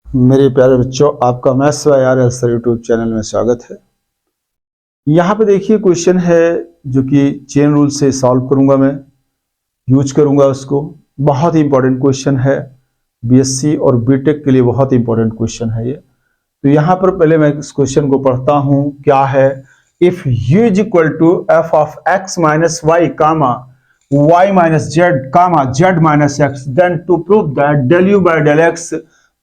मेरे प्यारे बच्चों, आपका maths by R S sir YouTube channel में स्वागत है। यहाँ पे देखिए क्वेश्चन है जो कि चेन रूल से सॉल्व करूंगा, मैं यूज करूंगा उसको। बहुत ही इंपॉर्टेंट क्वेश्चन है, बीएससी और बीटेक के लिए बहुत ही इंपॉर्टेंट क्वेश्चन है ये। तो यहाँ पर पहले मैं इस क्वेश्चन को पढ़ता हूँ। क्या है? If u is equal to f of x minus y comma y minus z comma z minus x, then to prove that del u by del x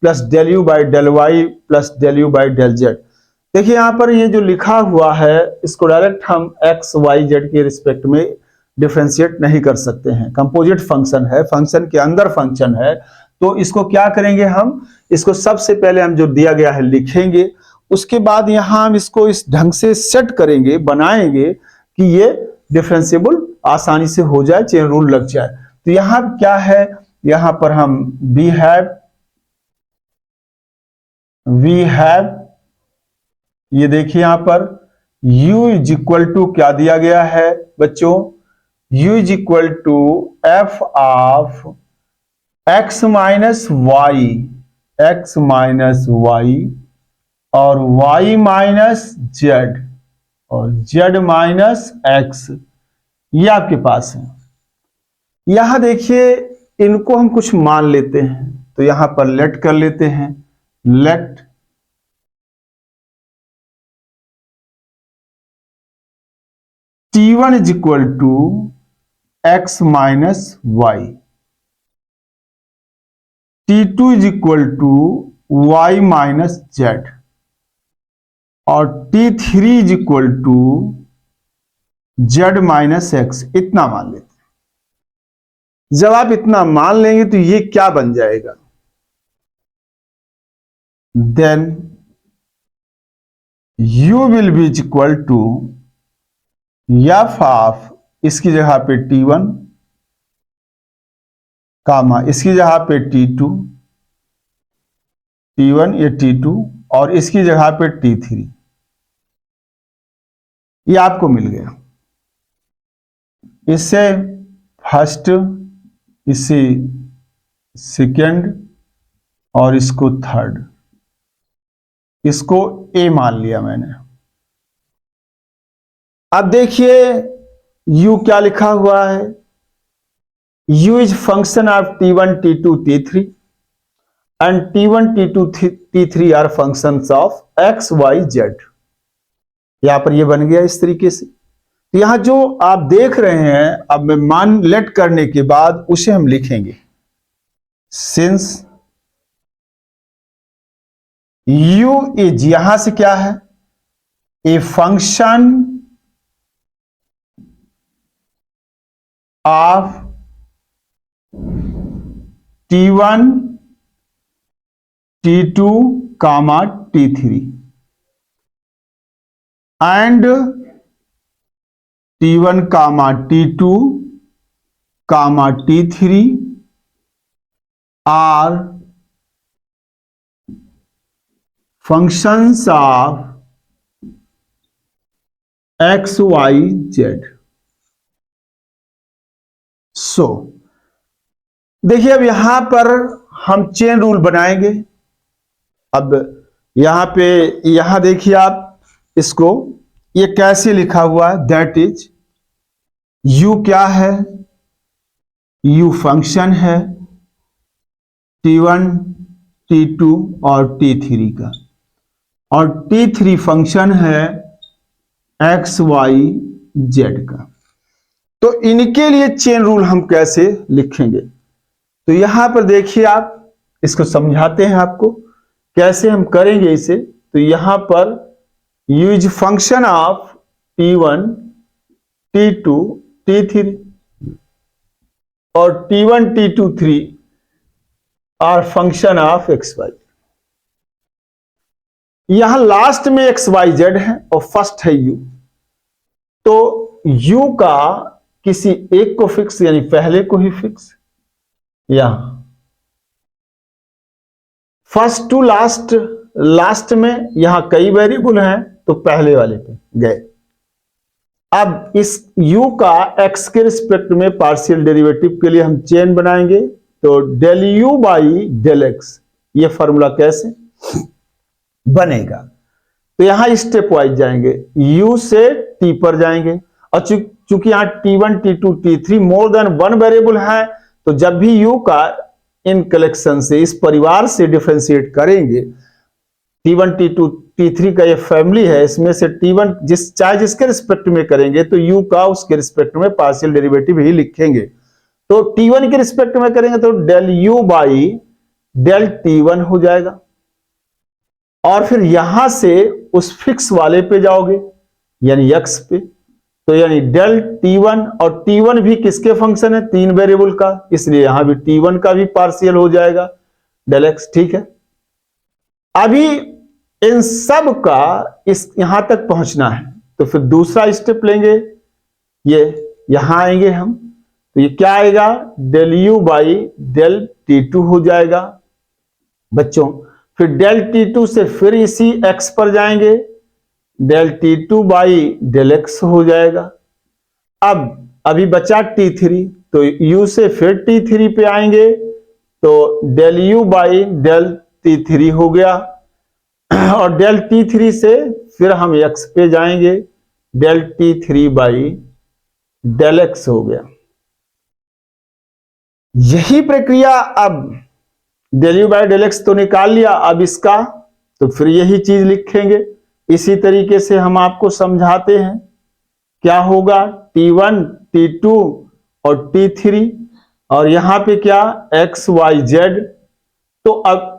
plus del u by del y plus del u by del z. देखिए यहाँ पर ये जो लिखा हुआ है इसको direct हम एक्स वाई जेड के रिस्पेक्ट में डिफ्रेंशिएट नहीं कर सकते हैं। कंपोजिट फंक्शन है, फंक्शन के अंदर फंक्शन है। तो इसको क्या करेंगे हम, इसको सबसे पहले हम जो दिया गया है लिखेंगे, उसके बाद यहाँ हम इसको इस ढंग से सेट करेंगे, बनाएंगे कि ये डिफरेंशिएबल आसानी से हो जाए, चेन रूल लग जाए। तो यहाँ क्या है, यहाँ पर हम वी हैव ये देखिए यहाँ पर u इज इक्वल टू क्या दिया गया है बच्चों, u is equal to f of x minus y और y माइनस जेड और z माइनस एक्स, ये आपके पास है। यहां देखिए इनको हम कुछ मान लेते हैं, तो यहां पर लेट कर लेते हैं। Let t1 is equal to x minus y, t2 is equal to y minus z और t3 is equal to z minus x. इतना मान लेते हैं। जब आप इतना मान लेंगे तो ये क्या बन जाएगा, then u will be equal to f of, इसकी जगह पे t1 कामा इसकी जगह पे t1 ये t2 और इसकी जगह पे t3, ये आपको मिल गया। इससे फर्स्ट, इसे सेकेंड और इसको थर्ड, इसको a मान लिया मैंने। अब देखिए u क्या लिखा हुआ है, u is function of t1 t2 t3 and t1 t2 t3 are functions of x y z। यहां पर ये बन गया इस तरीके से। तो यहां जो आप देख रहे हैं, अब मैं मान लेट करने के बाद उसे हम लिखेंगे। सिंस u इज, यहां से क्या है, a function of t1 t2 comma t3 and t1 comma t2 comma t3 are functions of x y z। So देखिए अब यहां पर हम चेन रूल बनाएंगे। अब यहां देखिए आप इसको, ये कैसे लिखा हुआ है, दैट इज u क्या है, u फंक्शन है t1 t2 और t3 का, और t3 फंक्शन है x y z का। तो इनके लिए चेन रूल हम कैसे लिखेंगे, तो यहां पर देखिए आप, इसको समझाते हैं आपको कैसे हम करेंगे इसे। तो यहां पर u is function of t1 t2 t3 और t1 t2 3 are function of x y। यहां लास्ट में x y z है और फर्स्ट है u। तो u का किसी एक को फिक्स, यानी पहले को ही फिक्स, यहां फर्स्ट टू लास्ट, लास्ट में यहां कई वेरिएबल हैं तो पहले वाले पे गए। अब इस u का x के रिस्पेक्ट में पार्शियल डेरिवेटिव के लिए हम चेन बनाएंगे। तो del u by del x, ये फॉर्मूला कैसे बनेगा। तो यहां स्टेप वाइज जाएंगे, u से t पर जाएंगे, और चूंकि यहां t1 t2 t3 more than one variable है, तो जब भी u का इन कलेक्शन से, इस परिवार से डिफरेंशिएट करेंगे, t1 t2 t3 का ये फैमिली है, इसमें से t1 चाहे जिसके रिस्पेक्ट में करेंगे तो u का उसके रिस्पेक्ट में पार्शियल डेरिवेटिव ही लिखेंगे। तो t1 के रिस्पेक्ट में करेंगे तो del u by del t1 हो जाएगा, और फिर यहां से उस फिक्स वाले पे जाओगे यानी x पे, तो यानी डेल t1, और t1 भी किसके फंक्शन है, 3 वेरिएबल का, इसलिए यहां भी t1 का भी पार्शियल हो जाएगा डेल x। ठीक है, अभी इन सब का इस यहां तक पहुंचना है, तो फिर दूसरा स्टेप लेंगे, ये यहां आएंगे हम, तो ये क्या आएगा, del u by del t2 हो जाएगा बच्चों। फिर डेल t2 से फिर इसी x पर जाएंगे, del t2 by del x हो जाएगा। अब अभी बचा t3, तो u से फिर t3 पे आएंगे, तो del u by del t3 हो गया, और डेल t3 से फिर हम x पे जाएंगे, del t3 by del x हो गया। यही प्रक्रिया, अब del u by del x तो निकाल लिया, अब इसका तो फिर यही चीज लिखेंगे, इसी तरीके से हम आपको समझाते हैं। क्या होगा, t1 t2 और t3, और यहां पे क्या x y z, तो अब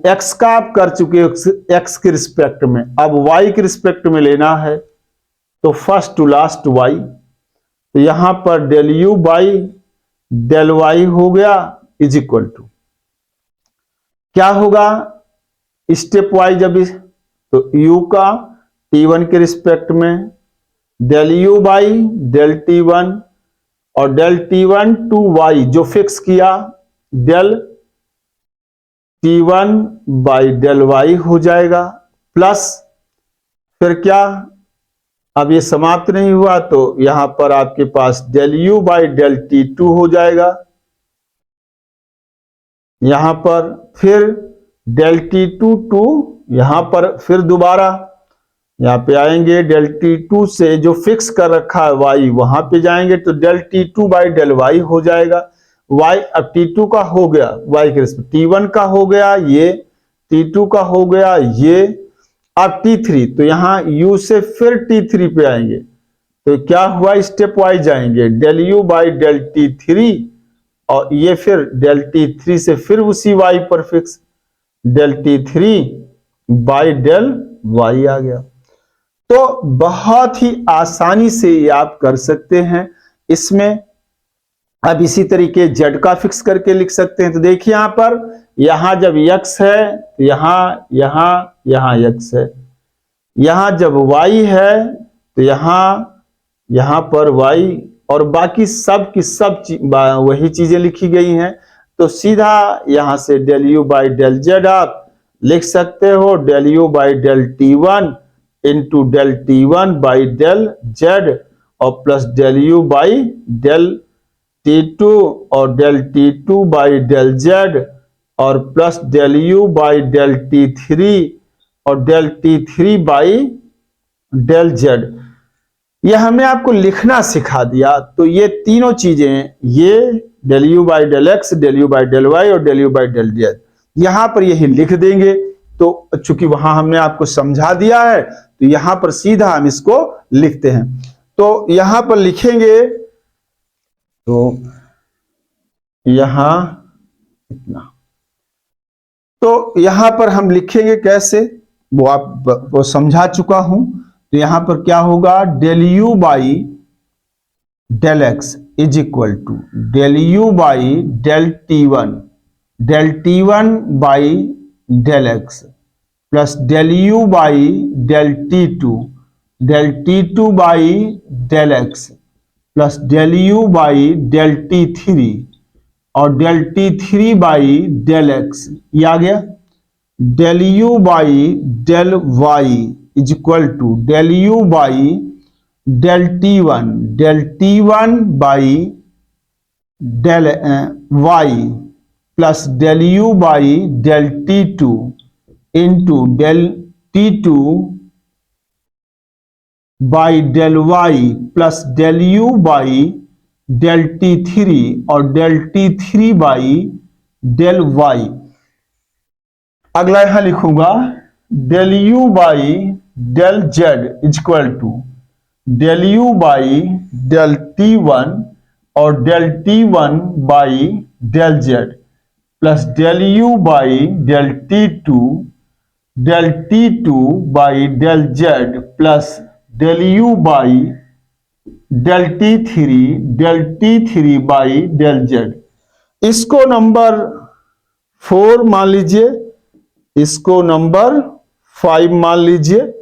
x का आप कर चुके हो x के रिस्पेक्ट में, अब y के रिस्पेक्ट में लेना है, तो फर्स्ट टू लास्ट y, तो यहां पर del u by del y हो गया इज इक्वल टू, क्या होगा स्टेप वाइज, जब तो u का t1 के रिस्पेक्ट में del u by del t1, और डेल t1 टू y जो फिक्स किया, del t1 by del y हो जाएगा, प्लस फिर क्या, अब ये समाप्त नहीं हुआ, तो यहां पर आपके पास del u by del t2 हो जाएगा, यहां पर फिर डेल t2 टू, यहां पर फिर दोबारा यहां पे आएंगे, डेल t2 से जो फिक्स कर रखा है y वहां पे जाएंगे, तो del t2 by del y हो जाएगा। y अब t2 का हो गया, y के रिस्पेक्ट t1 का हो गया, ये t2 का हो गया, ये अब t3, तो यहां u से फिर t3 पे आएंगे, तो क्या हुआ, स्टेप वाइज जाएंगे, del u by del t3, और ये फिर डेल t3 से फिर उसी y पर fix, del t3 by del y आ गया। तो बहुत ही आसानी से ये आप कर सकते हैं। इसमें अब इसी तरीके z का फिक्स करके लिख सकते हैं। तो देखिए यहां पर, यहां जब x है तो यहां x है, यहां जब y है तो यहां पर y, और बाकी सब की सब वही चीजें लिखी गई हैं। तो सीधा यहां से del u by del z आप लिख सकते हो, del u by del t1 into del t1 by del z, और plus del u by del t2 और del t2 by del z, और plus del u by del t3 और del t3 by del Z. यह हमने आपको लिखना सिखा दिया। तो ये तीनों चीजें, ये del u by del x, del u by del y और del u by del z, यहां पर यही लिख देंगे। तो चूंकि वहां हमने आपको समझा दिया है, तो यहां पर सीधा हम इसको लिखते हैं। तो यहां पर लिखेंगे, तो यहां इतना, तो यहां पर हम लिखेंगे कैसे, वो आपको समझा चुका हूं। तो यहां पर क्या होगा, del u by del x is equal to del u by del t1 by del x, plus del u by del t2 by del x, plus del u by del t3 और del t3 by del x, ये आ गया। Del u by del y is equal to del u by del t1 by del y, plus del u by del T two into del T two by del y plus del u by del t three और del t three by del y. अगला यहां लिखूंगा del u by del z is equal to del u by del t one और del t one by del z plus del u by del T two by del z plus del u by del t three by del z. इसको number 4 मान लीजिए, इसको number 5 मान लीजिए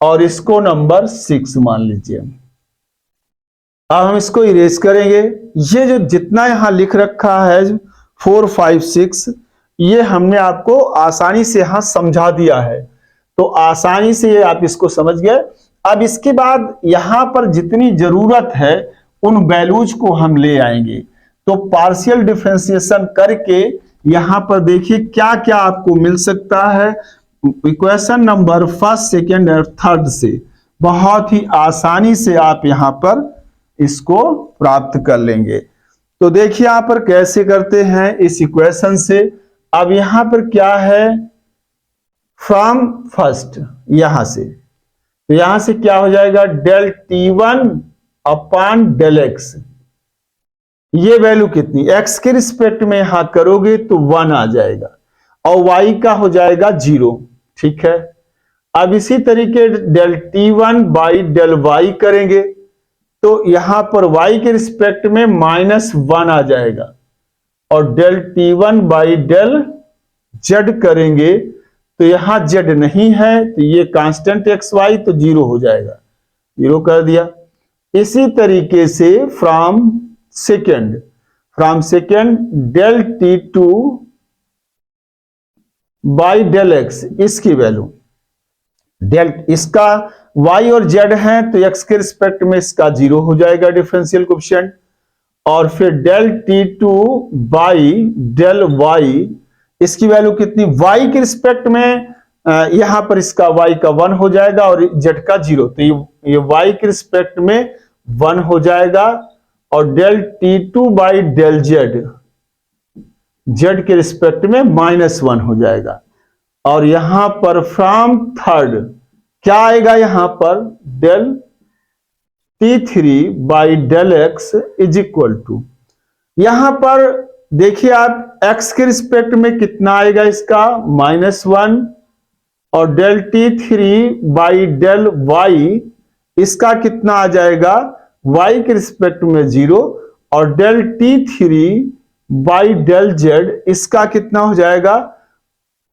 और इसको number 6 मान लीजिए। अब हम इसको इरेज करेंगे। ये जो जितना यहां लिख रखा है 4, 5, 6 ये हमने आपको आसानी से यहां समझा दिया है, तो आसानी से आप इसको समझ गए। अब इसके बाद यहां पर जितनी जरूरत है उन वैल्यूज को हम ले आएंगे। तो पार्शियल डिफरेंशिएशन करके यहां पर देखिए क्या क्या आपको मिल सकता है इक्वेशन नंबर 1, 2 और 3 से बहुत ही आसानी से आप यहां पर इसको प्राप्त कर लेंगे। तो देखिए यहां पर कैसे करते हैं इस इक्वेशन से। अब यहां पर क्या है फ्रॉम फर्स्ट, यहां से तो यहां से क्या हो जाएगा del T1 upon del x. ये वैल्यू कितनी x के रिस्पेक्ट में यहां करोगे तो 1 आ जाएगा और y का हो जाएगा 0। ठीक है, अब इसी तरीके del T1 by del y करेंगे तो यहां पर y के रिस्पेक्ट में -1 आ जाएगा और del T1 by del z करेंगे तो यहां z नहीं है तो ये कांस्टेंट xy तो 0 हो जाएगा, 0 कर दिया। इसी तरीके से from second del T2 by del x, इसकी वैल्यू डेल इसका y और z है तो x के रिस्पेक्ट में इसका 0 हो जाएगा डिफरेंशियल कोएफिशिएंट। और फिर del T2 by del y, इसकी वैल्यू कितनी y के रिस्पेक्ट में यहां पर इसका y का 1 हो जाएगा और z का 0, तो ये y के रिस्पेक्ट में 1 हो जाएगा और del T2 by del z के रिस्पेक्ट में -1 हो जाएगा। और यहां पर फ्रॉम थर्ड क्या आएगा यहां पर del T3 by del x is equal to, यहां पर देखिए आप x के रिस्पेक्ट में कितना आएगा इसका -1 और del T3 by del y इसका कितना आ जाएगा y के रिस्पेक्ट में 0 और del T3 by del z इसका कितना हो जाएगा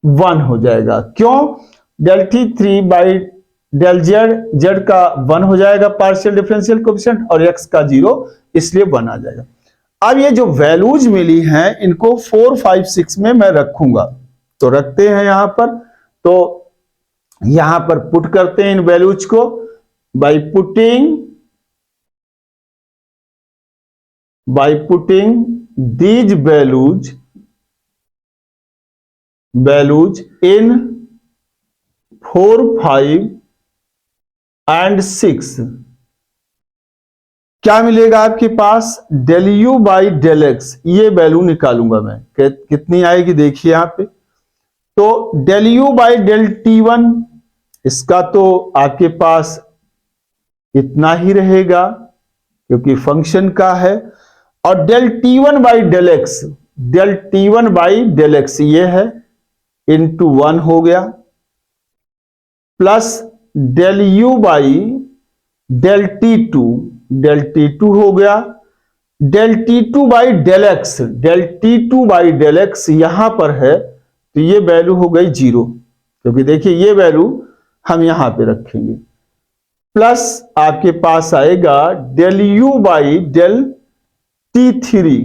1 हो जाएगा। क्यों, del T3 by del z का 1 हो जाएगा पार्शियल डिफरेंशियल कोएफिशिएंट और x का 0 इसलिए 1 आ जाएगा। अब ये जो वैल्यूज मिली हैं इनको 4, 5, 6 में मैं रखूंगा, तो रखते हैं यहां पर। तो यहां पर पुट करते हैं इन वैल्यूज को by putting these values in 4, 5 and 6 क्या मिलेगा आपके पास del u by del x, ये वैल्यू निकालूंगा मैं कितनी आएगी देखिए यहां पे। तो del u by del T1 इसका तो आपके पास इतना ही रहेगा क्योंकि फंक्शन का है और del T1 by del x ये है इंटू 1 हो गया plus del u by del T2 हो गया, del T2 by del x यहां पर है तो ये वैल्यू हो गई 0 क्योंकि देखिए ये वैल्यू हम यहां पे रखेंगे प्लस आपके पास आएगा del u by del T3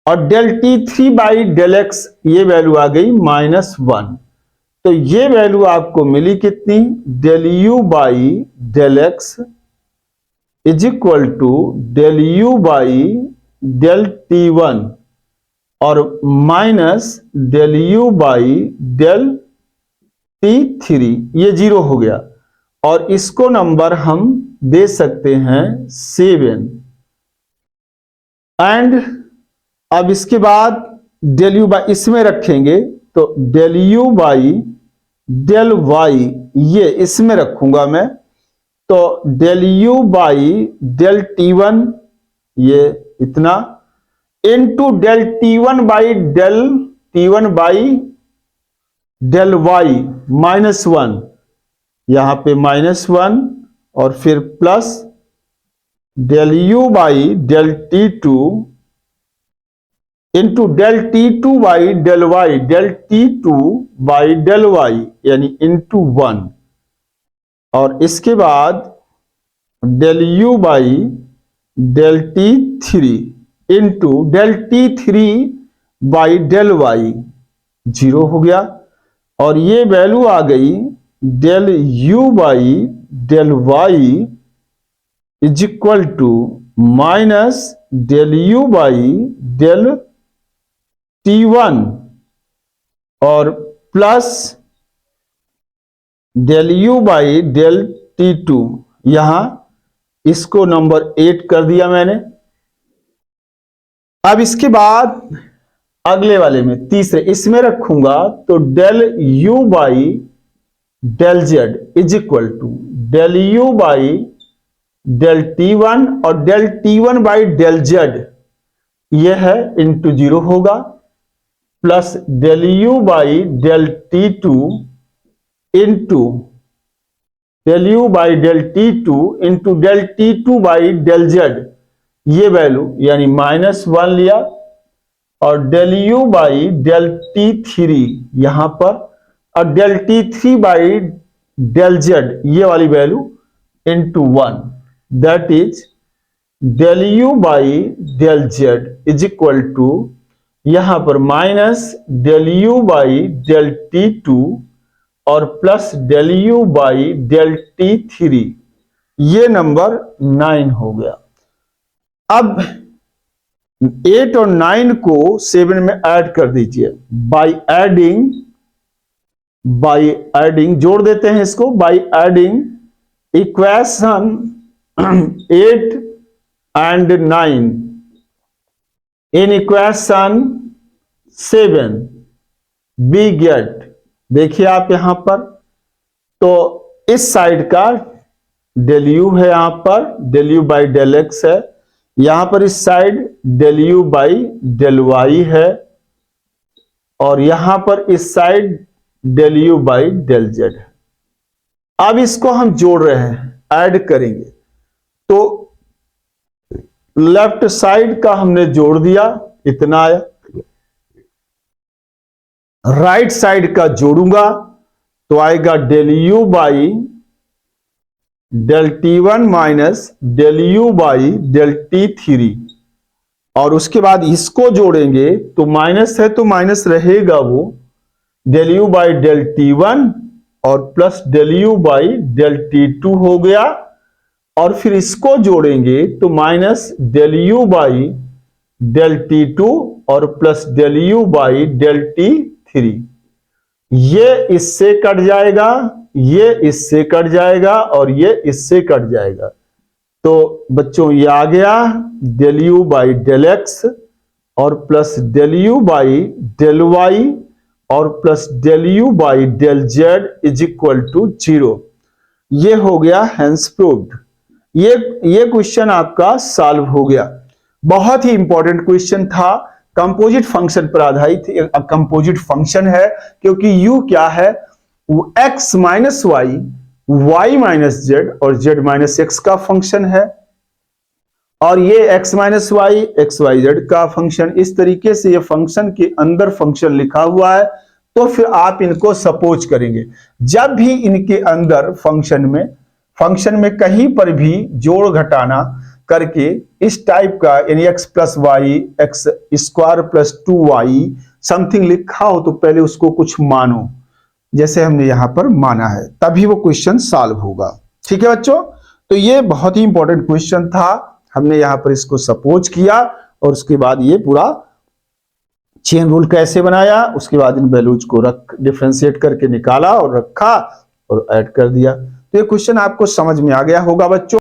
और del T3 by del x ये वैल्यू आ गई -1। तो ये वैल्यू आपको मिली कितनी del u by del x is equal to del u by del T1 और minus del u by del T3, ये 0 हो गया और इसको नंबर हम दे सकते हैं 7। एंड अब इसके बाद डेल यू बाई इसमें रखेंगे तो del u by del y, ये इसमें रखूंगा मैं, तो del u by del T1 ये इतना into del T1 by del T1 by del y -1, यहां पे -1 और फिर plus del u by del T2 into del T2 by del y, del T2 by del y यानी into 1, और इसके बाद del u by del T3 into del T3 by del y, 0 हो गया और ये वैल्यू आ गई del u by del y is equal to minus del u by del T1 और plus del u by del T2, यहां इसको number 8 कर दिया मैंने। अब इसके बाद अगले वाले में तीसरे इसमें रखूंगा तो del u by del z is equal to del u by del T1 और del T1 by del Z, यह है इंटू 0 होगा, plus del u by del T2 into del u by del T2 into del T2 by del z, ये value यानी -1 लिया, और del u by del T3 यहां पर, और del T3 by del z ये वाली value into 1, that is del u by del z is equal to यहां पर minus del u by del T2 और plus del u by del T3, ये number 9 हो गया। अब 8 और 9 को 7 में ऐड कर दीजिए बाई एडिंग जोड़ देते हैं इसको by adding equation 8 and 9 in equation 7 we get, देखिए आप यहां पर, तो इस साइड का डेल यू है, यहां पर del u by del x है, यहां पर इस side del u by del y है, और यहां पर इस side del u by del z है। अब इसको हम जोड़ रहे हैं, ऐड करेंगे, तो लेफ्ट साइड का हमने जोड़ दिया, इतना आया, राइट साइड का जोड़ूंगा तो आएगा del u by del T1 minus del u by del T3, और उसके बाद इसको जोड़ेंगे तो माइनस है तो माइनस रहेगा, वो del u by del T1 और plus del u by del T2 हो गया, और फिर इसको जोड़ेंगे तो minus del u by del T2 और plus del u by del T3, ये इससे कट जाएगा, ये इससे कट जाएगा और ये इससे कट जाएगा, तो बच्चों ये आ गया del u by del x और plus del u by del y और plus del u by del z is equal to 0, ये हो गया हेंस प्रूव्ड। ये क्वेश्चन आपका सॉल्व हो गया। बहुत ही इंपॉर्टेंट क्वेश्चन था, कंपोजिट फंक्शन पर आधारित कंपोजिट फंक्शन है, क्योंकि u क्या है, x minus y, y minus z और z माइनस एक्स का फंक्शन है, और ये x minus y x y z का फंक्शन, इस तरीके से ये फंक्शन के अंदर फंक्शन लिखा हुआ है। तो फिर आप इनको सपोज करेंगे, जब भी इनके अंदर फंक्शन में कहीं पर भी जोड़ घटाना करके इस टाइप का, यानी x plus y x square plus 2y something लिखा हो, तो पहले उसको कुछ मानो, जैसे हमने यहां पर माना है, तभी वो क्वेश्चन सॉल्व होगा। ठीक है बच्चों, तो ये बहुत ही इंपॉर्टेंट क्वेश्चन था, हमने यहां पर इसको सपोज किया और उसके बाद ये पूरा चेन रूल कैसे बनाया, उसके बाद इन वैल्यूज को डिफरेंशिएट करके निकाला और रखा और ऐड कर दिया। तो ये क्वेश्चन आपको समझ में आ गया होगा बच्चों।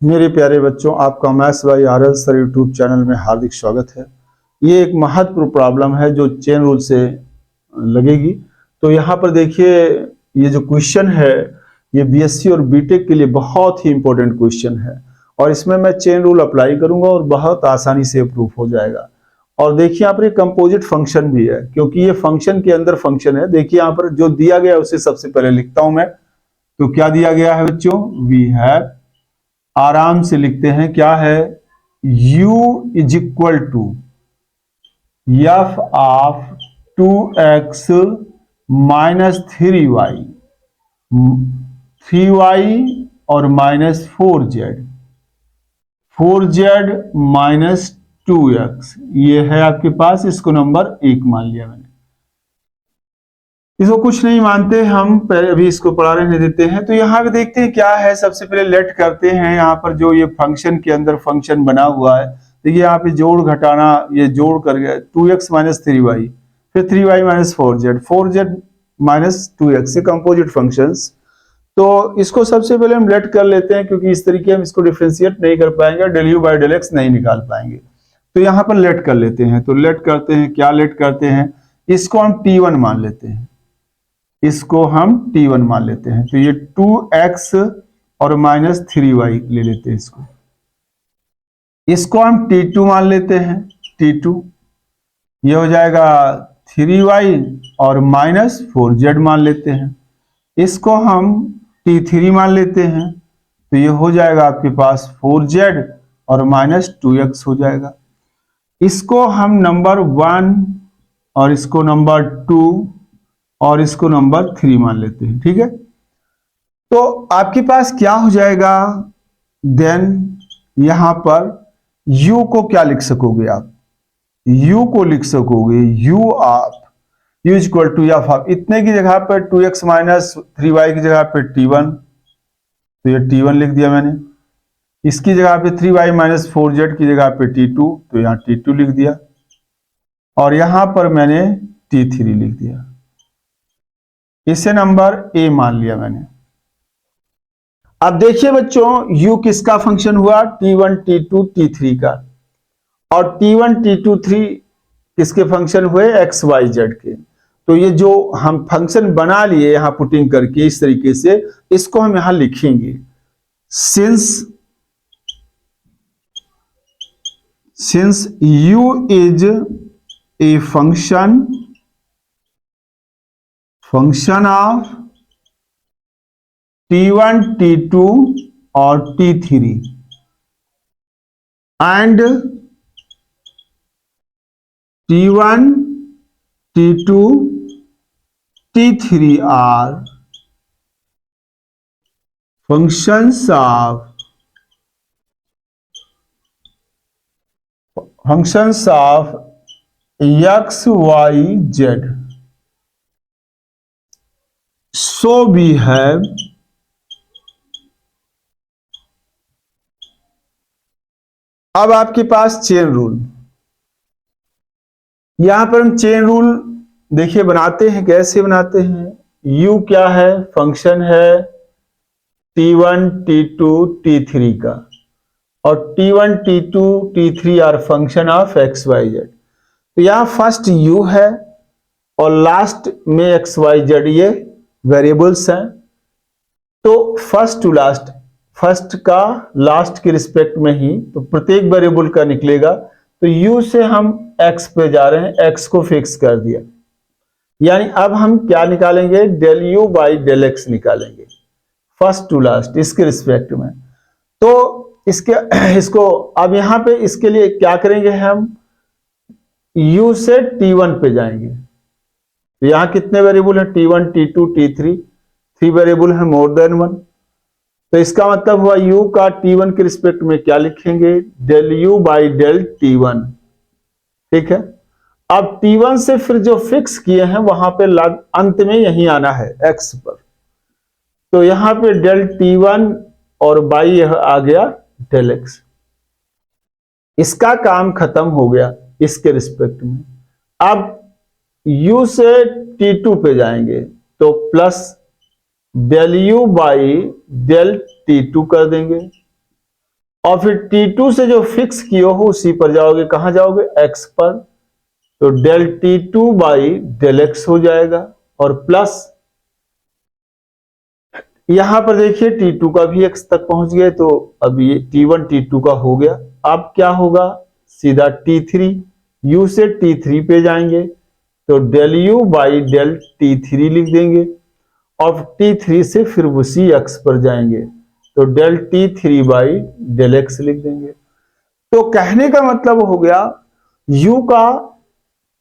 मेरे प्यारे बच्चों, आपका maths by RL sir YouTube channel में हार्दिक स्वागत है। ये एक महत्वपूर्ण प्रॉब्लम है जो चेन रूल से लगेगी। तो यहाँ पर देखिए, ये जो क्वेश्चन है ये बीएससी और बीटेक के लिए बहुत ही इंपॉर्टेंट क्वेश्चन है और इसमें मैं चेन रूल अप्लाई करूंगा और बहुत आसानी से प्रूफ हो जाएगा। और देखिए यहाँ पर कंपोजिट फंक्शन भी है, क्योंकि ये फंक्शन के अंदर फंक्शन है। देखिए यहाँ पर जो दिया गया है उसे सबसे पहले लिखता हूं मैं। तो क्या दिया गया है बच्चों, वी हैव, आराम से लिखते हैं, क्या है, u is equal to f of 2x minus 3y, 3y और माइनस 4z माइनस 2x, ये है आपके पास। इसको नंबर 1 मान लिया मैंने। इसको कुछ नहीं मानते हम, पहले अभी इसको पढ़ा रहने देते हैं। तो यहाँ पे देखते हैं क्या है। सबसे पहले लेट करते हैं। यहाँ पर जो ये फंक्शन के अंदर फंक्शन बना हुआ है, देखिए यहाँ पे जोड़ घटाना, ये जोड़ कर गया 2x माइनस 3y, फिर 3y minus 4z minus 2x, ये कंपोजिट फंक्शंस। तो इसको सबसे पहले हम लेट कर लेते हैं, क्योंकि इस तरीके हम इसको डिफरेंशिएट नहीं कर पाएंगे, del u by del x नहीं निकाल पाएंगे। तो यहाँ पर लेट कर लेते हैं। तो लेट करते हैं, क्या लेट करते हैं, इसको हम t1 मान लेते हैं, इसको हम t1 मान लेते हैं। तो ये 2x और माइनस 3y ले लेते हैं इसको हम t2 मान लेते हैं, t2, ये हो जाएगा 3y और माइनस 4z मान लेते हैं। इसको हम t3 मान लेते हैं, तो ये हो जाएगा आपके पास 4z और माइनस 2x हो जाएगा। इसको हम नंबर 1 और इसको नंबर 2 और इसको नंबर 3 मान लेते हैं, ठीक है। तो आपके पास क्या हो जाएगा, देन यहां पर u को क्या लिख सकोगे आप, u को लिख सकोगे u of u equal to f of, इतने की जगह पर 2x माइनस 3y की जगह पे t1, तो ये t1 लिख दिया मैंने। इसकी जगह पे 3y माइनस 4z की जगह पे t2, तो यहां t2 लिख दिया। और यहां पर मैंने t3 लिख दिया, इसे नंबर a मान लिया मैंने। अब देखिए बच्चों, u किसका फंक्शन हुआ, t1 t2 t3 का, और t1 t2 3 किसके फंक्शन हुए, x y z के। तो ये जो हम फंक्शन बना लिए यहां पुटिंग करके इस तरीके से, इसको हम यहां लिखेंगे, since u is a function of t1 t2 और t3 and t1 t2 t3 are functions of x y z, so we have अब आपके पास चेन रूल, यहां पर हम चेन रूल देखिए बनाते हैं। कैसे बनाते हैं, u क्या है, फंक्शन है t1 t2 t3 का, और t1 t2 t3 are function of x y z। तो यहां फर्स्ट u है और लास्ट में x y z ये वेरिएबल्स हैं। तो फर्स्ट टू लास्ट, फर्स्ट का लास्ट के रिस्पेक्ट में ही, तो प्रत्येक वेरिएबल का निकलेगा। तो u से हम x पे जा रहे हैं, x को फिक्स कर दिया, यानी अब हम क्या निकालेंगे, del u by del x निकालेंगे फर्स्ट टू लास्ट इसके रिस्पेक्ट में। तो इसको अब यहां पे इसके लिए क्या करेंगे, हम u से t1 पे जाएंगे। तो यहां कितने वेरिएबल हैं, t1 t2 t3, 3 वेरिएबल है, मोर देन 1। तो इसका मतलब हुआ u का t1 के रिस्पेक्ट में क्या लिखेंगे, del u by del t1, ठीक है। अब t1 से फिर जो फिक्स किए हैं वहां पे अंत में यही आना है x पर। तो यहां पे डेल t1 और बाई आ गया डेल x। इसका काम खत्म हो गया इसके रिस्पेक्ट में। अब u से t2 पे जाएंगे तो plus del u by del t2 कर देंगे, और फिर t2 से जो फिक्स किए हो उसी पर जाओगे, कहां जाओगे, x पर, तो del t2 by del x हो जाएगा, और प्लस यहां पर देखिए t2 का भी x तक पहुंच गए, तो अब ये t1 t2 का हो गया। अब क्या होगा, सीधा t3, u से t3 पे जाएंगे तो del u by del t3 लिख देंगे, और t3 से फिर उसी x पर जाएंगे तो del t3 by del x लिख देंगे। तो कहने का मतलब हो गया u का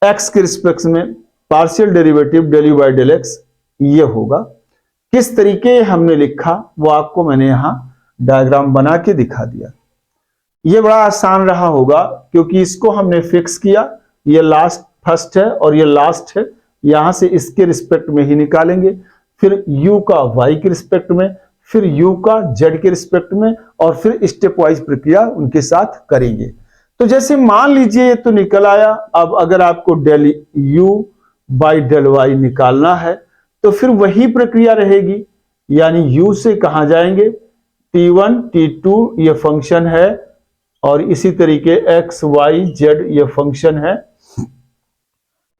x के रिस्पेक्ट में partial derivative del u by del x ये होगा। किस तरीके हमने लिखा वो आपको मैंने यहां डायग्राम बना के दिखा दिया। ये बड़ा आसान रहा होगा क्योंकि इसको हमने फिक्स किया, ये लास्ट फर्स्ट है और ये लास्ट है, यहां से इसके रिस्पेक्ट में ही निकालेंगे, फिर u का y के रिस्पेक्ट में, फिर u का z के रिस्पेक्ट में, और फिर स्टेप वाइज प्रक्रिया उनके साथ करेंगे। तो जैसे मान लीजिए ये तो निकल आया, अब अगर आपको del u by del y निकालना है तो फिर वही प्रक्रिया रहेगी, यानी u से कहां जाएंगे, t1 t2 ये फंक्शन है, और इसी तरीके x y z ये फंक्शन है।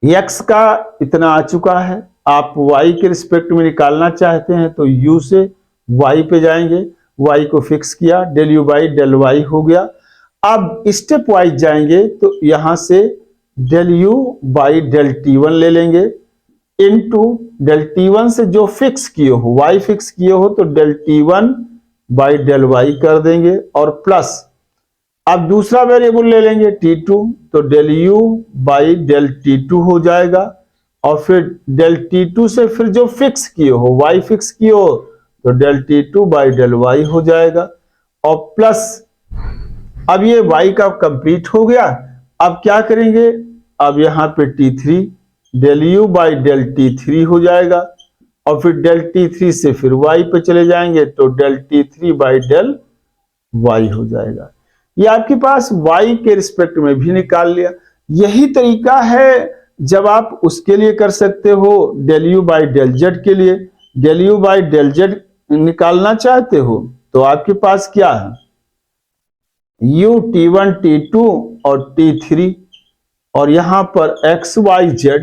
x का इतना आ चुका है, आप y के रिस्पेक्ट में निकालना चाहते हैं तो u से y पे जाएंगे, y को फिक्स किया, del u by del y हो गया। अब स्टेप वाइज जाएंगे तो यहां से del u by del t1 ले लेंगे, इनटू डेल t1 से जो फिक्स किए हो y फिक्स किए हो तो del t1 by del y कर देंगे, और प्लस अब दूसरा वेरिएबल ले लेंगे t2 तो del u by del t2 हो जाएगा, और फिर डेल t2 से फिर जो फिक्स किए हो y फिक्स किए हो तो del t2 by del y हो जाएगा, और प्लस अब ये y का कंप्लीट हो गया। अब क्या करेंगे, अब यहां पे t3 del u by del t3 हो जाएगा, और फिर डेल t3 से फिर y पे चले जाएंगे तो del t3 by del y हो जाएगा। ये आपके पास y के रिस्पेक्ट में भी निकाल लिया। यही तरीका है जब आप उसके लिए कर सकते हो, del u by del z के लिए, del u by del z निकालना चाहते हो तो आपके पास क्या है, u t1 t2 और t3, और यहां पर x y z,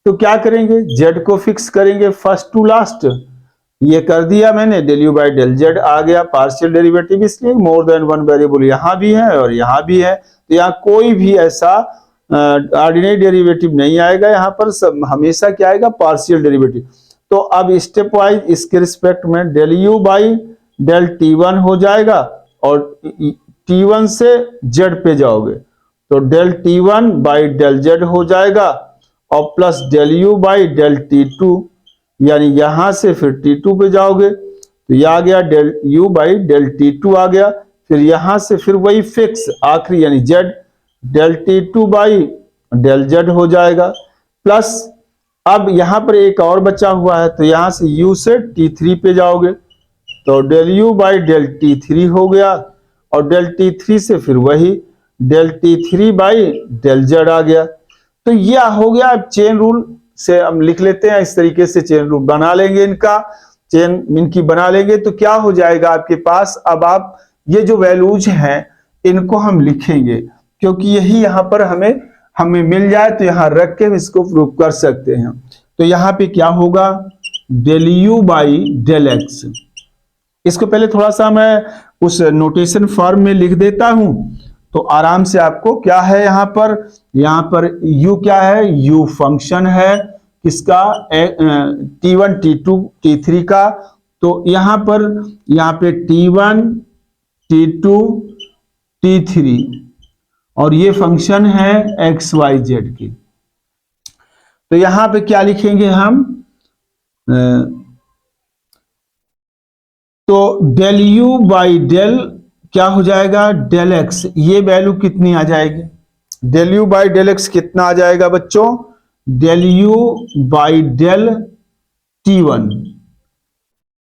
तो क्या करेंगे, z को फिक्स करेंगे फर्स्ट टू लास्ट, ये कर दिया मैंने, del u by del z आ गया पार्शियल डेरिवेटिव, इसलिए मोर देन वन वेरिएबल यहां भी है और यहां भी है, तो यहाँ कोई भी ऐसा ऑर्डिनरी डेरिवेटिव नहीं आएगा, यहाँ पर सब हमेशा क्या आएगा, पार्शियल डेरिवेटिव। तो अब स्टेप वाइज इसके रिस्पेक्ट में del u by del t1 हो जाएगा, और t1 से z पे जाओगे तो del t1 by del z हो जाएगा, और plus del u by del t2, यानी यहां से फिर t2 पे जाओगे तो यह आ गया del u by del t2 आ गया, फिर यहां से फिर वही फिक्स आखिरी यानी z, del t2 by del z हो जाएगा, प्लस अब यहां पर एक और बचा हुआ है तो यहां से u से t3 पे जाओगे तो del u by del t3 हो गया, और डेल t3 से फिर वही del t3 by del z आ गया। तो यह हो गया। अब चेन रूल से हम लिख लेते हैं, इस तरीके से चेन रूल बना लेंगे, इनका चेन इनकी बना लेंगे तो क्या हो जाएगा आपके पास। अब आप ये जो वैल्यूज हैं इनको हम लिखेंगे, क्योंकि यही यहां पर हमें मिल जाए तो यहां रख के इसको प्रूव कर सकते हैं। तो यहां पे क्या होगा, del u by del x, इसको पहले थोड़ा सा मैं उस नोटेशन फॉर्म में लिख देता हूं तो आराम से आपको क्या है, यहाँ पर u क्या है, u फंक्शन है किसका, t1 t2 t3 का, तो यहाँ पे t1 t2 t3, और ये फंक्शन है x y z की। तो यहां पे क्या लिखेंगे हम, तो डेल u बाई डेल क्या हो जाएगा, डेल x, ये वैल्यू कितनी आ जाएगी, del u by del x कितना आ जाएगा बच्चों, del u by del t1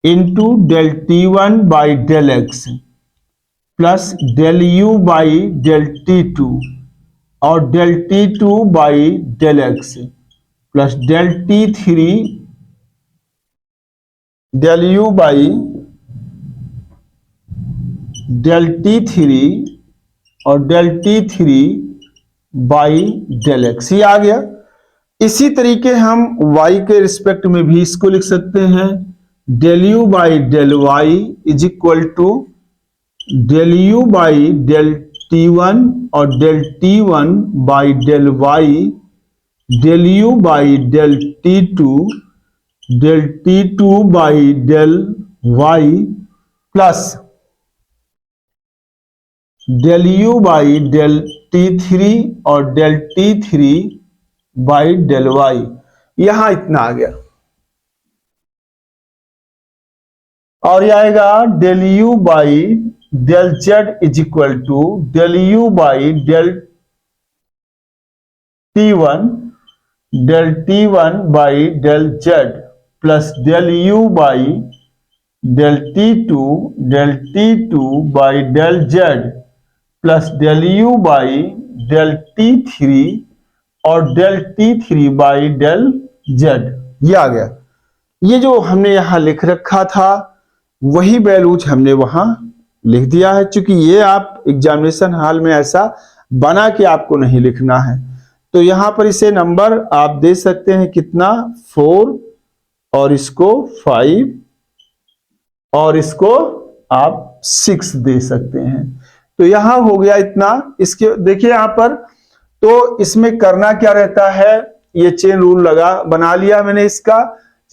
into del t1 by del x plus del u by del T2 और del T2 by del x plus del T3 del u by del T3 और del T3 by del x, ये आ गया। इसी तरीके हम y के respect में भी इसको लिख सकते हैं, del u by del y is equal to del u by del T1 और del T1 by del y del u by del T2 del T2 by del y plus del u by del T3 और del T3 by del Y. यहां इतना आ गया और यह आएगा del u by del z is equal to del u by del T1 del T1 by del z plus del u by del T2 del T2 by del z plus del u by del T3 और del T3 by del z. ये आ गया। ये जो हमने यहां लिख रखा था वही वैल्यूज हमने वहां लिख दिया है, क्योंकि ये आप एग्जामिनेशन हॉल में ऐसा बना के आपको नहीं लिखना है। तो यहां पर इसे नंबर आप दे सकते हैं कितना, 4 और इसको 5 और इसको आप 6 दे सकते हैं। तो यहां हो गया इतना। इसके देखिए यहां पर, तो इसमें करना क्या रहता है, ये चेन रूल बना लिया मैंने, इसका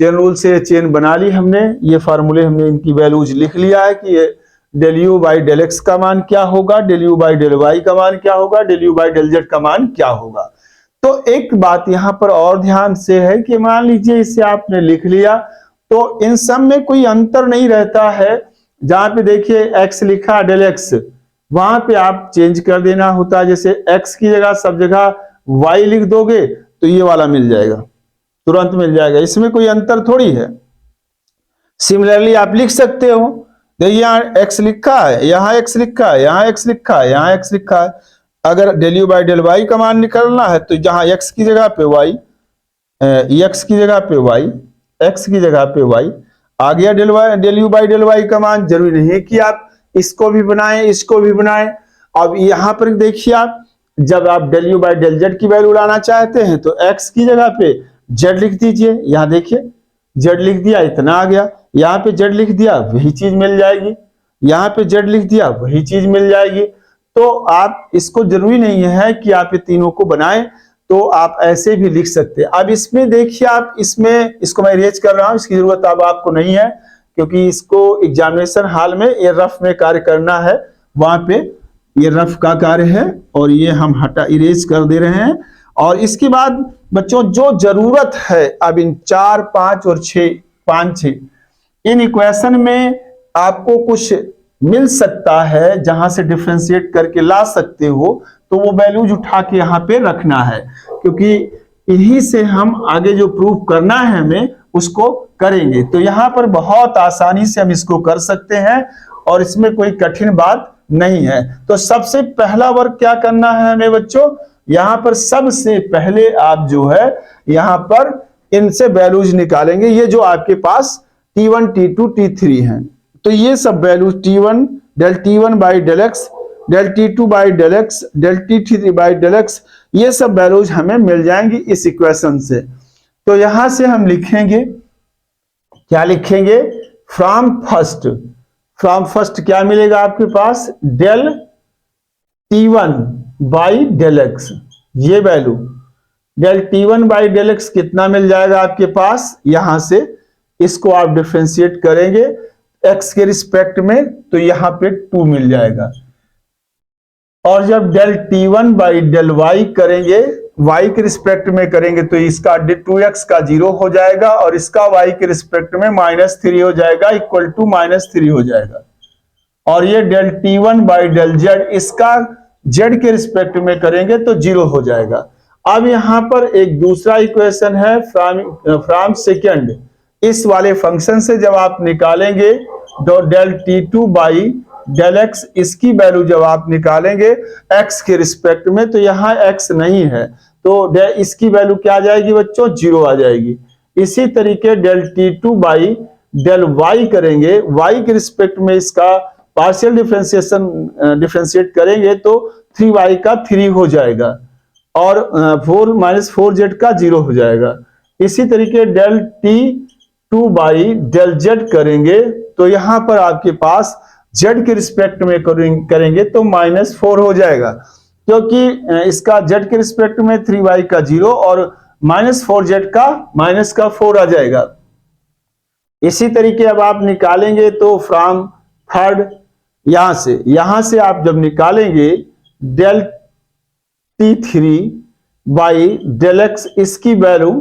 चेन रूल से चेन बना ली हमने, ये फार्मूले हमने इनकी वैल्यूज लिख लिया है कि ये del u by del x का मान क्या होगा, del u by del y का मान क्या होगा, del u by del z का मान क्या होगा। तो एक बात यहां पर और ध्यान से है कि मान लीजिए इसे आपने लिख लिया तो इन सब में कोई अंतर नहीं रहता है। जहां पे देखिए एक्स लिखा डेल एक्स, वहां पे आप चेंज कर देना होता है, जैसे एक्स की जगह सब जगह वाई लिख दोगे तो ये वाला मिल जाएगा, तुरंत मिल जाएगा, इसमें कोई अंतर थोड़ी है। सिमिलरली आप लिख सकते हो, देखिए यहाँ एक्स लिखा है, यहाँ एक्स लिखा है, यहाँ एक्स लिखा है, यहाँ एक्स लिखा है। अगर del u by del y का मान निकालना है तो जहां एक्स की जगह पे वाई, एक्स की जगह पे वाई, एक्स की जगह पे वाई आ गया, del u by del y का मान। जरूरी नहीं है कि आप इसको भी बनाएं इसको भी बनाएं। अब यहां पर देखिए आप, जब आप del u by del z की वैल्यू लाना चाहते हैं तो एक्स की जगह पे जेड लिख दीजिए। यहां देखिए जेड लिख दिया, इतना आ गया। यहाँ पे जेड लिख दिया, वही चीज मिल जाएगी। यहाँ पे जेड लिख दिया, वही चीज मिल जाएगी। तो आप इसको जरूरी नहीं है कि आप ये तीनों को बनाएं, तो आप ऐसे भी लिख सकते हैं। अब इसमें देखिए आप, इसमें इसको मैं इरेज कर रहा हूं, इसकी जरूरत अब आपको नहीं है, क्योंकि इसको एग्जामिनेशन हॉल में ये रफ में कार्य करना है, वहां पे ये रफ का कार्य है और ये हम इरेज कर दे रहे हैं। और इसके बाद बच्चों जो जरूरत है अब इन 4, 5 और 6, 5, 6 इन इक्वेशन में आपको कुछ मिल सकता है जहां से डिफरेंशिएट करके ला सकते हो, तो वो वैल्यूज उठा के यहाँ पे रखना है, क्योंकि इन्हीं से हम आगे जो प्रूफ करना है हमें उसको करेंगे। तो यहाँ पर बहुत आसानी से हम इसको कर सकते हैं और इसमें कोई कठिन बात नहीं है। तो सबसे पहला वर्क क्या करना है हमें बच्चों, यहाँ पर सबसे पहले आप जो है यहाँ पर इनसे वैल्यूज निकालेंगे। ये जो आपके पास T1, T2, T3 हैं, तो ये सब values T1 del T1 by del x, del T2 by del x, del T3 by del x, ये सब वैल्यूज हमें मिल जाएंगी इस इक्वेशन से। तो यहां से हम लिखेंगे, क्या लिखेंगे, फ्रॉम फर्स्ट क्या मिलेगा आपके पास, del T1 by del x, ये value del T1 by del x कितना मिल जाएगा आपके पास, यहां से इसको आप डिफरेंशिएट करेंगे x के रिस्पेक्ट में, तो यहां पे 2 मिल जाएगा। और जब del T1 by del y करेंगे, y के रिस्पेक्ट में करेंगे, तो इसका 2x का 0 हो जाएगा और इसका y के रिस्पेक्ट में -3 हो जाएगा, इक्वल टू -3 हो जाएगा। और ये del T1 by del z, इसका z के रिस्पेक्ट में करेंगे तो 0 हो जाएगा। अब यहां पर एक दूसरा इक्वेशन है फ्रॉम सेकेंड, इस वाले फंक्शन से जब आप निकालेंगे तो del T2 by del x, इसकी वैल्यू जब आप निकालेंगे एक्स के रिस्पेक्ट में, तो यहाँ एक्स नहीं है, तो इसकी वैल्यू क्या आ जाएगी बच्चों, 0 आ जाएगी। इसी तरीके del T two by del y करेंगे, वाई के रिस्पेक्ट में इसका पार्शियल डिफरेंशिएट करेंगे तो 3y का 3 हो जाएगा और 4 माइनस 4z का 0 हो जाएगा। इसी तरीके del T two by del z करेंगे तो यहां पर आपके पास z के रिस्पेक्ट में करेंगे तो -4 हो जाएगा, क्योंकि इसका z के रिस्पेक्ट में 3y का 0 और -4z का -4 आ जाएगा। इसी तरीके अब आप निकालेंगे तो फ्रॉम थर्ड, यहां से आप जब निकालेंगे del t3 by del x, इसकी वैल्यू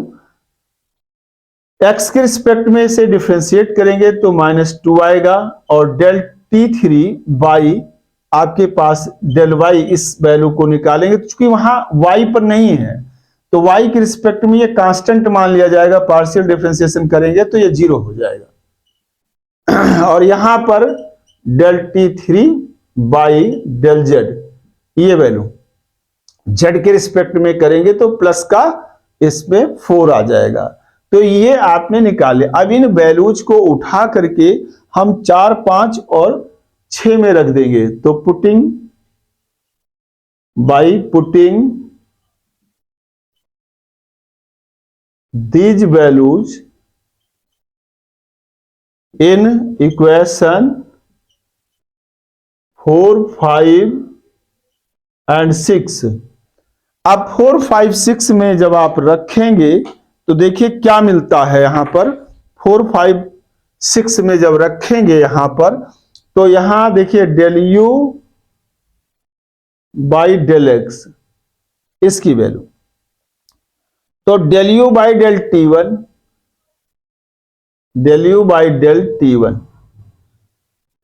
x के रिस्पेक्ट में इसे डिफरेंशिएट करेंगे तो -2 आएगा और डेल t3 बाई आपके पास डेल y, इस वैल्यू को निकालेंगे क्योंकि वहां y पर नहीं है तो y के रिस्पेक्ट में ये कांस्टेंट मान लिया जाएगा, पार्शियल डिफरेंशिएशन करेंगे तो ये 0 हो जाएगा। और यहां पर del t3 by del z, ये वैल्यू z के रिस्पेक्ट में करेंगे तो प्लस का इसमें 4 आ जाएगा। तो ये आपने निकाले। अब इन वैल्यूज को उठा करके हम 4, 5 और 6 में रख देंगे, तो putting these values in equation 4, 5 and 6। अब 4, 5, 6 में जब आप रखेंगे तो देखिए क्या मिलता है यहां पर। 4, 5, 6 में जब रखेंगे यहां पर तो यहां देखिए del u by del x, इसकी वैल्यू, तो del u by del t1, del u by del t1,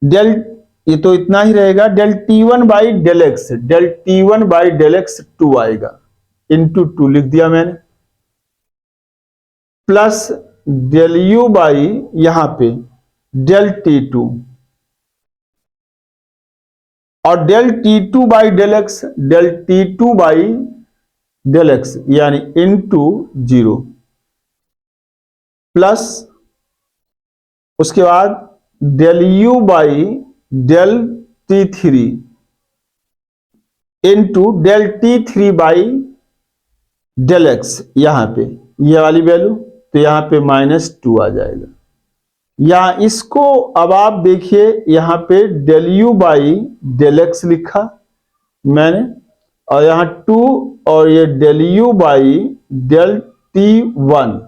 del, ये तो इतना ही रहेगा, del t1 by del x, del t1 by del x 2 आएगा, इंटू 2 लिख दिया मैंने, प्लस डेल यू बाई यहां पे डेल t2 और del t2 by del x, del t2 by del x यानी इंटू 0, प्लस उसके बाद del u by del t3 into del t3 by del x, यहां पे ये वाली वैल्यू, तो यहां पे -2 आ जाएगा। या इसको अब आप देखिए यहां पे del u by del x लिखा मैंने और यहां 2 और ये del u by del t1,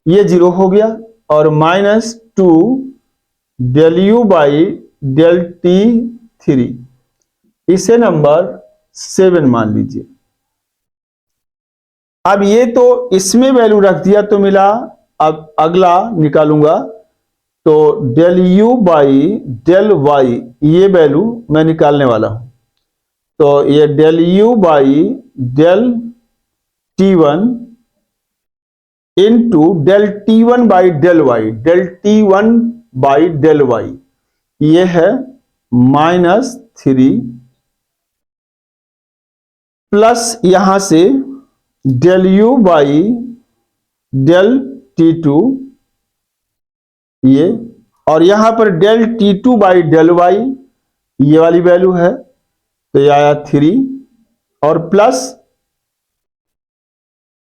ये 0 हो गया और -2 del u by del t3, इसे नंबर 7 मान लीजिए। अब ये तो इसमें वैल्यू रख दिया तो मिला, अब अगला निकालूंगा तो del u by del y, ये वैल्यू मैं निकालने वाला हूं, तो ये del u by del t1 into del t1 by del y, del t1 by del y, ये है -3 प्लस यहां से del u by del t2, ये, और यहां पर del t2 by del y, ये वाली वैल्यू है तो ये आया 3 और प्लस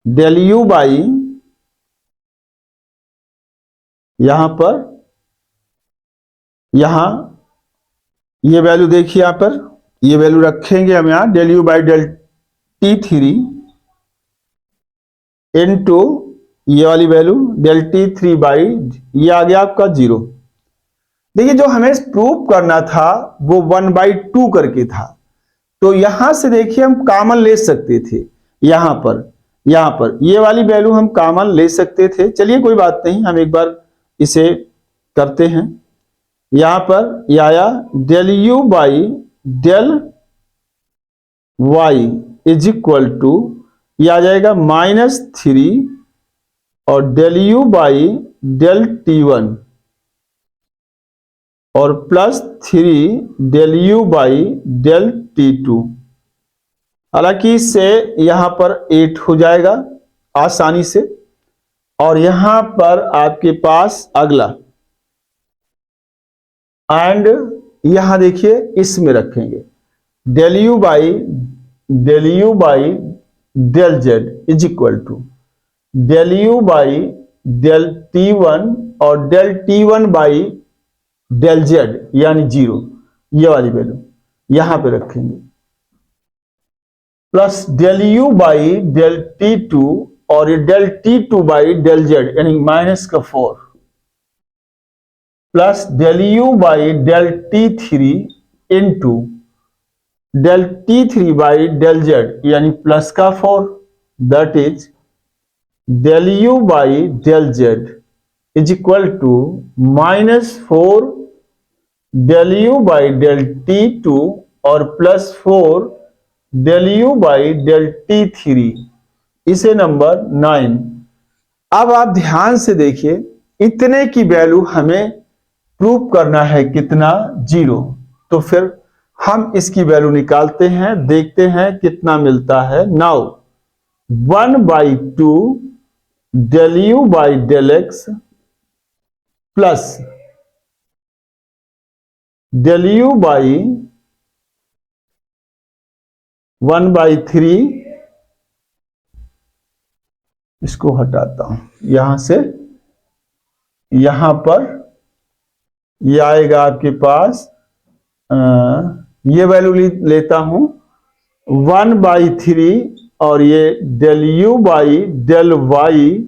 डेल यू बाई यहां पर, यहां ये वैल्यू देखिए, यहां पर ये वैल्यू रखेंगे हम, यहां del u by del t3 into ये वाली वैल्यू डेल t3 बाई, ये आ गया आपका 0। देखिए जो हमें प्रूव करना था वो 1/2 करके था, तो यहां से देखिए हम कॉमन ले सकते थे, यहां पर ये वाली वैल्यू हम कॉमन ले सकते थे। चलिए कोई बात नहीं, हम एक बार इसे करते हैं। यहां पर ये आया del u by del y is equal to, ये आ जाएगा -3 और del u by del t1 और plus 3 del u by del T2। हालांकि इससे यहां पर 8 हो जाएगा आसानी से, और यहां पर आपके पास अगला एंड यहां देखिए इसमें रखेंगे del u by del z is equal to del u by del T1 और del T1 by del z यानी 0, ये वाली वैल्यू यहां पे रखेंगे, plus del u by del T2 और ये del T2 by del z यानी -4, plus del u by del T3 into del T3 by del z यानी +4, that is del u by del z is equal to -4 del u by del T2 और +4 del u by del T3, इसे number 9। अब आप ध्यान से देखिए, इतने की वैल्यू हमें प्रूव करना है कितना, 0। तो फिर हम इसकी वैल्यू निकालते हैं, देखते हैं कितना मिलता है। Now 1/2 del u by del x plus del u by 1/3, इसको हटाता हूं यहां से, यहां पर ये आएगा आपके पास, ये वैल्यू लेता हूं 1/3 और ये del u by del y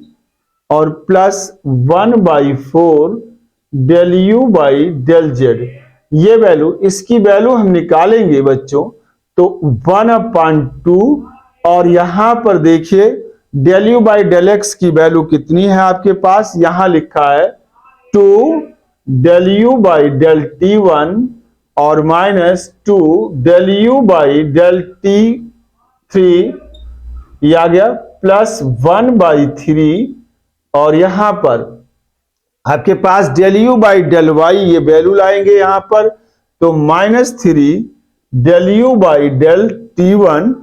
और plus 1/4 del u by del z, ये वैल्यू, इसकी वैल्यू हम निकालेंगे बच्चों तो 1/2, और यहां पर देखिए del u by del x की वैल्यू कितनी है आपके पास, यहां लिखा है 2 del u by del T1 और -2 del u by del T3, ये आ गया प्लस 1/3, और यहां पर आपके पास del u by del y, ये वैल्यू लाएंगे यहां पर तो -3 del u by del T1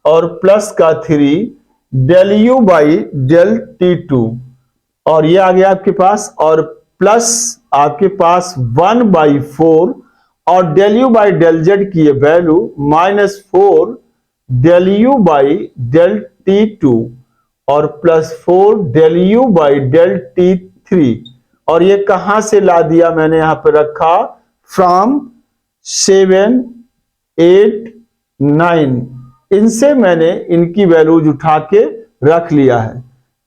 और प्लस का 3 del u by del T2, और ये आ गया आपके पास, और प्लस आपके पास 1/4 और del u by del z की ये value -4 del u by del T2 और +4 del u by del T3, और ये कहां से ला दिया मैंने यहां पर रखा, फ्रॉम 7, 8, 9, इनसे मैंने इनकी वैल्यूज उठा के रख लिया है।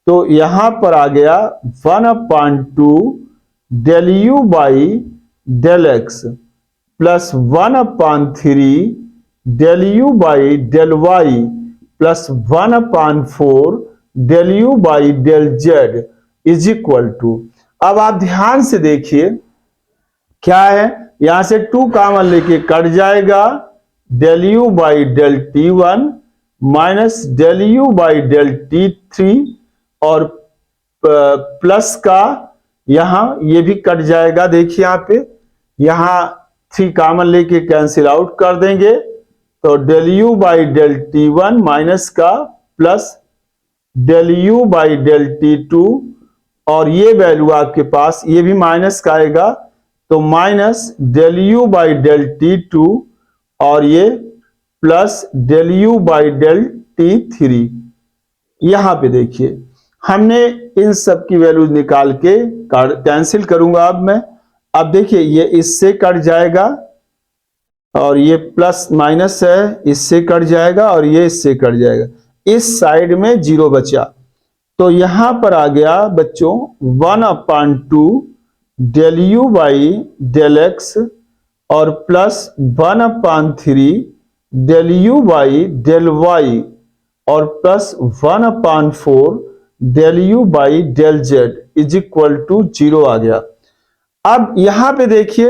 तो यहां पर आ गया 1/2 del u by del x plus 1/3 del u by del y plus 1/4 del u by del z is equal to, अब आप ध्यान से देखिए क्या है, यहां से 2 कॉमन लेके कट जाएगा, del u by del T1 minus del u by del T3 और प्लस का यहां ये भी कट जाएगा, देखिए यहां पे, यहां 3 कॉमन लेके कैंसिल आउट कर देंगे तो del u by del T1 minus का plus del u by del T2, और ये वैल्यू आपके पास ये भी माइनस का आएगा तो minus del u by del T2 और ये plus del u by del T3। यहां पे देखिए हमने इन सब की वैल्यूज निकाल के कैंसिल करूंगा अब मैं, अब देखिए ये इससे कट जाएगा और ये प्लस माइनस है, इससे कट जाएगा और ये इससे कट जाएगा, इस साइड में 0 बचा, तो यहां पर आ गया बच्चों 1/2 del u by del x और plus 1/3 del u by del y और plus 1/4 del u by del z is equal to 0 आ गया। अब यहां पे देखिए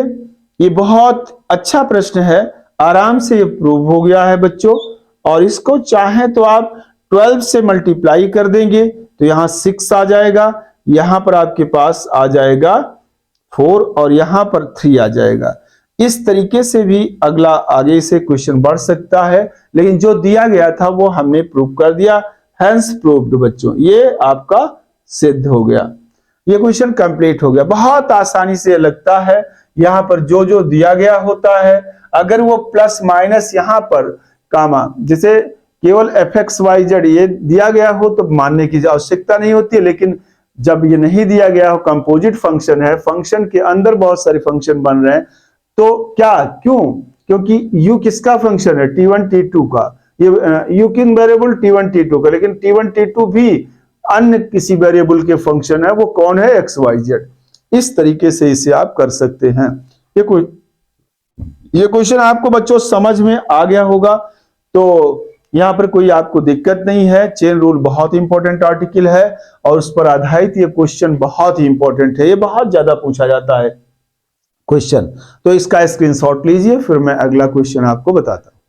ये बहुत अच्छा प्रश्न है, आराम से ये प्रूव हो गया है बच्चों, और इसको चाहें तो आप 12 से मल्टीप्लाई कर देंगे तो यहां 6 आ जाएगा, यहां पर आपके पास आ जाएगा 4 और यहां पर 3 आ जाएगा। इस तरीके से भी अगला आगे से क्वेश्चन बढ़ सकता है, लेकिन जो दिया गया था वो हमने प्रूव कर दिया। हैंस प्रूव्ड बच्चों, ये आपका सिद्ध हो गया, ये क्वेश्चन कंप्लीट हो गया। बहुत आसानी से लगता है, यहां पर जो जो दिया गया होता है अगर वो प्लस माइनस यहां पर कामा, जैसे केवल fx y z ये दिया गया हो तो मानने की आवश्यकता नहीं होती है, लेकिन जब ये नहीं दिया गया हो, कंपोजिट फंक्शन है, फंक्शन के अंदर बहुत सारे फंक्शन बन रहे हैं, तो क्या क्यों, क्योंकि u किसका फंक्शन है, t1 t2 का, ये u किन वेरिएबल t1 t2 का, लेकिन t1 t2 भी अन्य किसी वेरिएबल के फंक्शन है, वो कौन है, एक्स वाई जेड। इस तरीके से इसे आप कर सकते हैं। ये क्वेश्चन आपको बच्चों समझ में आ गया होगा, तो यहां पर कोई आपको दिक्कत नहीं है। चेन रूल बहुत इंपॉर्टेंट आर्टिकल है और उस पर आधारित ये क्वेश्चन बहुत ही इंपॉर्टेंट है, ये बहुत ज्यादा पूछा जाता है क्वेश्चन। तो इसका स्क्रीनशॉट लीजिए, फिर मैं अगला क्वेश्चन आपको बताता हूं।